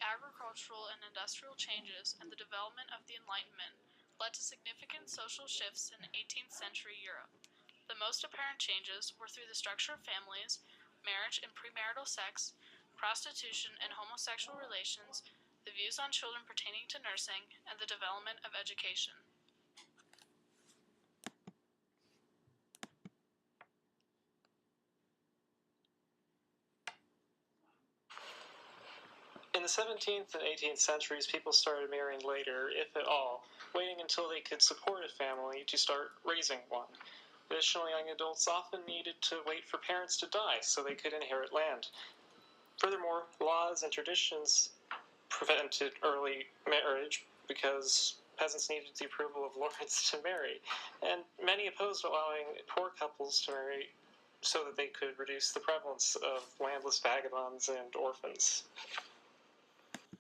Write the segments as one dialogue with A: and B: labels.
A: agricultural and industrial changes and the development of the Enlightenment led to significant social shifts in 18th century Europe. The most apparent changes were through the structure of families, marriage and premarital sex, prostitution and homosexual relations, the views on children pertaining to nursing, and the development of education.
B: In the 17th and 18th centuries, people started marrying later, if at all, waiting until they could support a family to start raising one. Additionally, young adults often needed to wait for parents to die so they could inherit land. Furthermore, laws and traditions prevented early marriage because peasants needed the approval of lords to marry, and many opposed allowing poor couples to marry so that they could reduce the prevalence of landless vagabonds and orphans.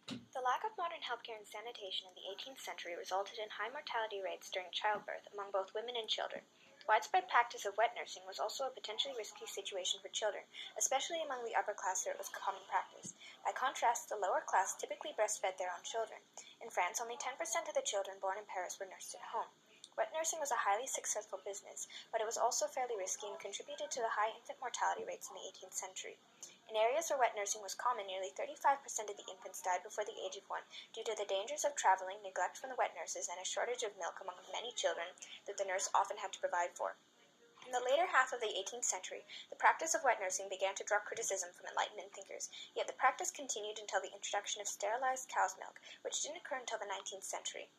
C: The lack of modern healthcare and sanitation in the 18th century resulted in high mortality rates during childbirth among both women and children. The widespread practice of wet nursing was also a potentially risky situation for children, especially among the upper class where it was common practice. By contrast, the lower class typically breastfed their own children. In France, only 10% of the children born in Paris were nursed at home. Wet nursing was a highly successful business, but it was also fairly risky and contributed to the high infant mortality rates in the 18th century. In areas where wet nursing was common, nearly 35% of the infants died before the age of 1 due to the dangers of traveling, neglect from the wet nurses, and a shortage of milk among many children that the nurse often had to provide for. In the later half of the 18th century, the practice of wet nursing began to draw criticism from Enlightenment thinkers, yet the practice continued until the introduction of sterilized cow's milk, which didn't occur until the 19th century.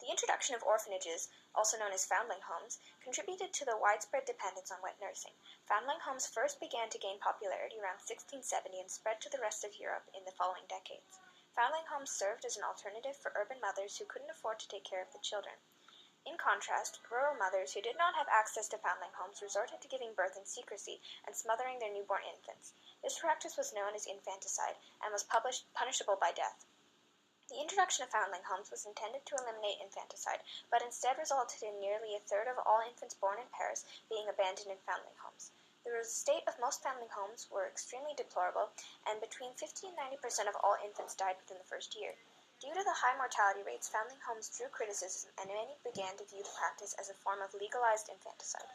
C: The introduction of orphanages, also known as foundling homes, contributed to the widespread dependence on wet nursing. Foundling homes first began to gain popularity around 1670 and spread to the rest of Europe in the following decades. Foundling homes served as an alternative for urban mothers who couldn't afford to take care of the children. In contrast, rural mothers who did not have access to foundling homes resorted to giving birth in secrecy and smothering their newborn infants. This practice was known as infanticide and was punishable by death. The introduction of foundling homes was intended to eliminate infanticide, but instead resulted in nearly a third of all infants born in Paris being abandoned in foundling homes. The state of most foundling homes were extremely deplorable, and between 50 and 90% of all infants died within the first year. Due to the high mortality rates, foundling homes drew criticism, and many began to view the practice as a form of legalized infanticide.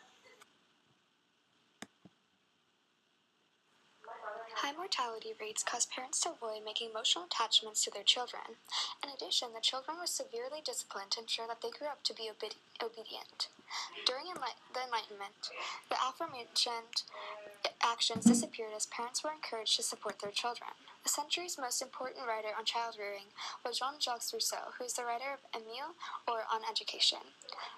C: High mortality rates caused parents to avoid making emotional attachments to their children. In addition, the children were severely disciplined to ensure that they grew up to be obedient. During the Enlightenment, the aforementioned actions disappeared as parents were encouraged to support their children. The century's most important writer on child rearing was Jean-Jacques Rousseau, who is the writer of Emile or On Education.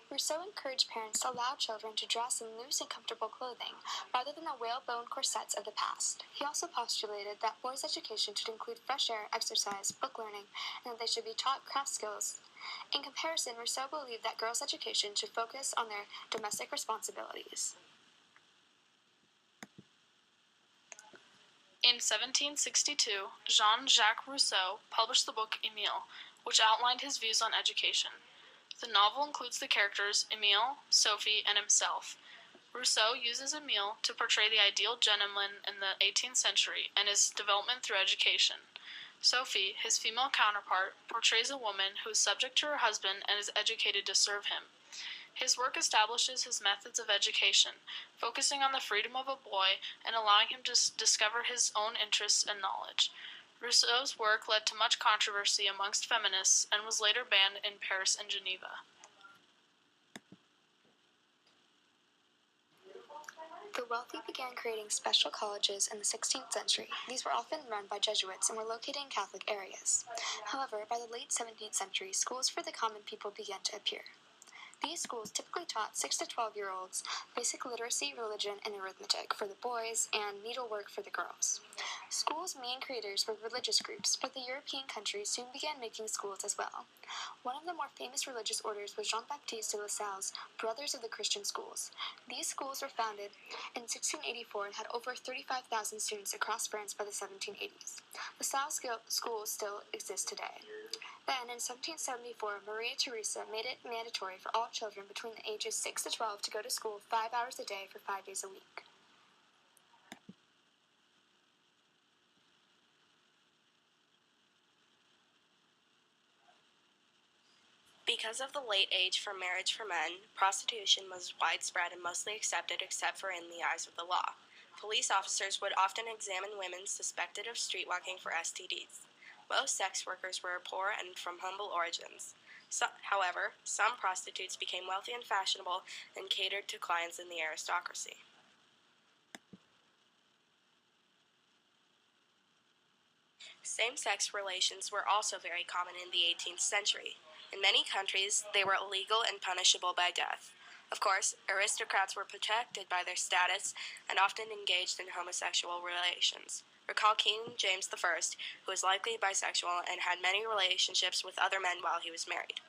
C: Rousseau encouraged parents to allow children to dress in loose and comfortable clothing, rather than the whalebone corsets of the past. He also postulated that boys' education should include fresh air, exercise, book learning, and that they should be taught craft skills. In comparison, Rousseau believed that girls' education should focus on their domestic responsibilities.
A: In 1762, Jean-Jacques Rousseau published the book Emile, which outlined his views on education. The novel includes the characters Emile, Sophie, and himself. Rousseau uses Emile to portray the ideal gentleman in the 18th century and his development through education. Sophie, his female counterpart, portrays a woman who is subject to her husband and is educated to serve him. His work establishes his methods of education, focusing on the freedom of a boy and allowing him to discover his own interests and knowledge. Rousseau's work led to much controversy amongst feminists and was later banned in Paris and Geneva.
C: The wealthy began creating special colleges in the 16th century. These were often run by Jesuits and were located in Catholic areas. However, by the late 17th century, schools for the common people began to appear. These schools typically taught 6 to 12-year-olds basic literacy, religion, and arithmetic for the boys and needlework for the girls. Schools' main creators were religious groups, but the European countries soon began making schools as well. One of the more famous religious orders was Jean-Baptiste de La Salle's Brothers of the Christian Schools. These schools were founded in 1684 and had over 35,000 students across France by the 1780s. The Salle schools still exist today. Then, in 1774, Maria Theresa made it mandatory for all children between the ages 6 to 12 to go to school 5 hours a day for 5 days a week.
D: Because of the late age for marriage for men, prostitution was widespread and mostly accepted except for in the eyes of the law. Police officers would often examine women suspected of streetwalking for STDs. Most sex workers were poor and from humble origins. However, some prostitutes became wealthy and fashionable and catered to clients in the aristocracy. Same-sex relations were also very common in the 18th century. In many countries, they were illegal and punishable by death. Of course, aristocrats were protected by their status and often engaged in homosexual relations. Recall King James I, who was likely bisexual and had many relationships with other men while he was married.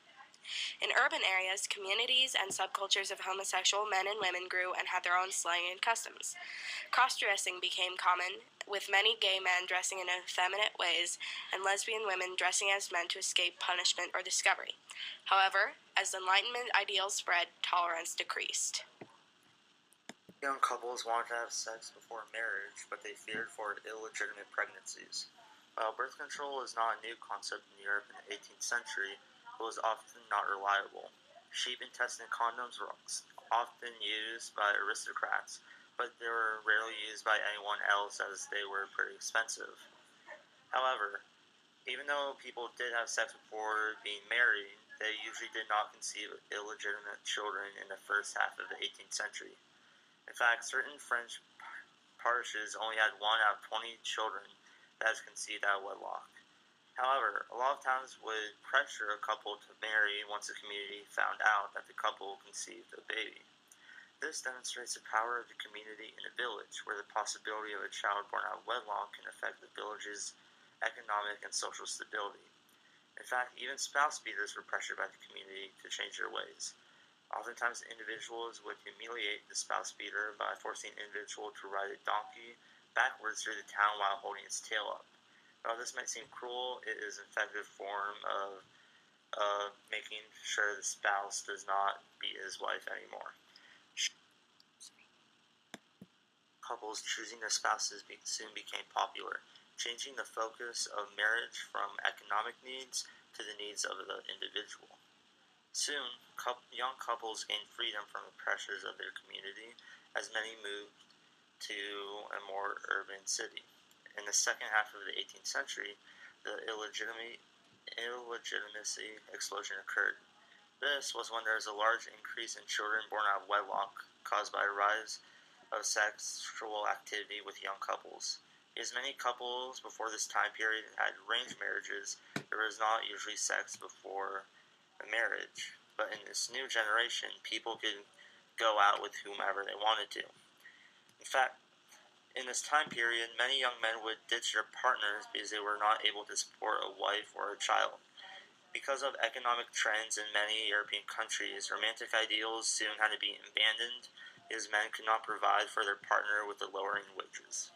D: In urban areas, communities and subcultures of homosexual men and women grew and had their own slang and customs. Cross-dressing became common, with many gay men dressing in effeminate ways and lesbian women dressing as men to escape punishment or discovery. However, as Enlightenment ideals spread, tolerance decreased.
E: Young couples wanted to have sex before marriage, but they feared for illegitimate pregnancies. While birth control is not a new concept in Europe in the 18th century, it was often not reliable. Sheep-intestine condoms were often used by aristocrats, but they were rarely used by anyone else as they were pretty expensive. However, even though people did have sex before being married, they usually did not conceive illegitimate children in the first half of the 18th century. In fact, certain French parishes only had 1 out of 20 children that was conceived out of wedlock. However, a lot of towns would pressure a couple to marry once the community found out that the couple conceived a baby. This demonstrates the power of the community in a village, where the possibility of a child born out of wedlock can affect the village's economic and social stability. In fact, even spouse beaters were pressured by the community to change their ways. Oftentimes, individuals would humiliate the spouse beater by forcing the individual to ride a donkey backwards through the town while holding its tail up. While this might seem cruel, it is an effective form of making sure the spouse does not beat his wife anymore. Couples choosing their spouses soon became popular, changing the focus of marriage from economic needs to the needs of the individual. Soon, young couples gained freedom from the pressures of their community as many moved to a more urban city. In the second half of the 18th century, the illegitimacy explosion occurred. This was when there was a large increase in children born out of wedlock caused by a rise of sexual activity with young couples. As many couples before this time period had arranged marriages, there was not usually sex before a marriage. But in this new generation, people could go out with whomever they wanted to. In fact, in this time period, many young men would ditch their partners because they were not able to support a wife or a child. Because of economic trends in many European countries, romantic ideals soon had to be abandoned because men could not provide for their partner with the lowering wages.